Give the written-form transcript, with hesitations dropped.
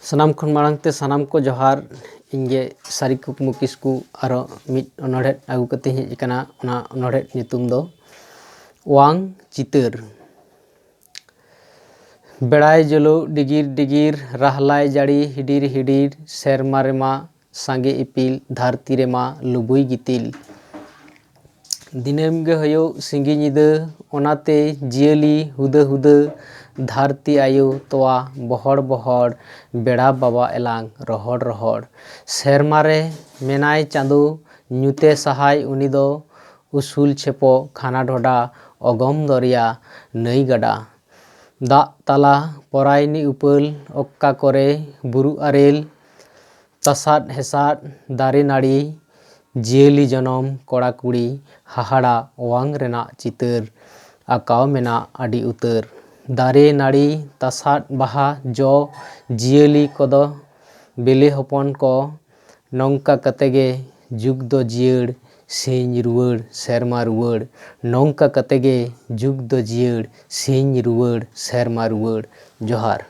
ᱥᱟᱱᱟᱢ ᱠᱷᱚᱱ ᱢᱟᱲᱟᱝ ᱛᱮ ᱥᱟᱱᱟम ᱠᱚ ᱡᱚᱦᱟᱨ ᱤᱧᱜᱮ ᱥᱟᱹᱨᱤ ᱠᱩᱠᱢᱩ ᱠᱤᱥᱠᱩ ᱟᱨᱚ ᱢᱤᱫ ᱚᱱᱚᱬᱦᱮ ᱟᱹᱜᱩ ᱠᱟᱛᱮ ᱦᱮᱡ ᱟᱠᱟᱱᱟ। ᱚᱱᱟ ᱚᱱᱚᱬᱦᱮ ᱧᱩᱛᱩम ᱫᱚ ᱚᱣᱟᱝ ᱪᱤᱛᱟᱹᱨ। ᱵᱮᱲᱟᱭ ᱡᱩᱞᱩᱜ ᱰᱤᱜᱤᱨ ᱰᱤᱜᱤᱨ ᱨᱟᱦᱞᱟᱭ ᱡᱟᱹᱲᱤ ᱦᱤᱰᱤᱨ ᱦᱤᱰᱤᱨ ᱥᱮᱨᱢᱟ ᱨᱮᱢᱟ ᱥᱟᱸᱜᱮ ᱤᱯᱤᱞ ᱫᱷᱟᱹᱨᱛᱤ ᱨᱮᱢᱟ ᱞᱩᱵᱩᱭ ᱜᱤᱛᱤᱞ। ᱫᱤᱱᱟᱹᱢ ᱜᱮ ᱦᱩᱭᱩᱜ ᱥᱤᱸᱜᱤ ᱧᱤᱫᱟᱹ ᱚᱱᱟᱛᱮ ᱡᱤᱭᱟᱹᱞᱤ ᱦᱩᱫᱟᱹ ᱦᱩᱫᱟᱹ ᱫᱷᱟᱹᱨᱛᱤ ᱟᱭᱳ ᱛᱚᱣᱟ ᱵᱚᱦᱚᱲ ᱵᱚᱦᱚᱲ ᱵᱮᱲᱟ ᱵᱟᱵᱟ ᱮᱞᱟᱝ ᱨᱚᱦᱚᱲ ᱨᱚᱦᱚᱲ। ᱥᱮᱨᱢᱟ ᱨᱮ ᱢᱮᱱᱟᱭ ᱪᱟᱸᱫᱳ ᱧᱩᱛᱮ ᱥᱟᱦᱟᱭ ᱩᱱᱤ ᱫᱚ ᱩᱥᱩᱞ ᱪᱷᱮᱯᱚ ᱠᱷᱟᱱᱟ ᱰᱷᱚᱰᱟ ᱚᱜᱚᱢ ᱫᱚᱨᱭᱟ ᱱᱟᱹᱭ ᱜᱟᱰᱟ। ᱫᱟᱜ ᱛᱟᱞᱟ ᱯᱚᱨᱟᱭᱱᱤ ᱩᱯᱟᱹᱞ ᱚᱠᱟ ᱠᱚᱨᱮ ᱵᱩᱨᱩ ᱟᱨᱮᱞ ᱛᱟᱥᱟᱫ ᱦᱮᱸᱥᱟᱫ ᱫᱟᱨᱮ ᱱᱟᱹᱲᱤ ᱡᱤᱭᱟᱹᱞᱤ ᱡᱚᱱᱚᱢ ᱠᱚᱲᱟ ᱠᱩᱲᱤ ᱦᱟᱦᱟᱲᱟ ᱚᱣᱟᱝ ᱨᱮᱱᱟᱜ ᱪᱤᱛᱟᱹᱨ ᱟᱸᱠᱟᱣ ᱢᱮᱱᱟᱜ ᱟᱹᱰᱤ ᱩᱛᱟᱹᱨ। ᱫᱟᱨᱮ ᱱᱟᱹᱲᱤ ᱛᱟᱥᱟᱫ ᱵᱟᱦᱟ ᱡᱚ ᱡᱤᱭᱟᱹᱞᱤ ᱠᱚᱫᱚ ᱵᱤᱞᱤ ᱦᱚᱯᱚᱱ ᱠᱚ ᱱᱚᱝᱠᱟ ᱠᱟᱛᱮ ᱜᱮ ᱡᱩᱜᱽ ᱫᱚ ᱡᱤᱭᱟᱹᱲ ᱥᱤᱧ ᱨᱩᱣᱟᱹᱲ ᱥᱮᱨᱢᱟ ᱨᱩᱣᱟᱹᱲ ᱱᱚᱝᱠᱟ ᱠᱟᱛᱮ ᱜᱮ ᱡᱩᱜᱽ ᱫᱚ ᱡᱤᱭᱟᱹᱲ ᱥᱤᱧ ᱨᱩᱣᱟᱹᱲ ᱥᱮᱨᱢᱟ ᱨᱩᱣᱟᱹᱲ। ᱡᱚᱦᱟᱨ।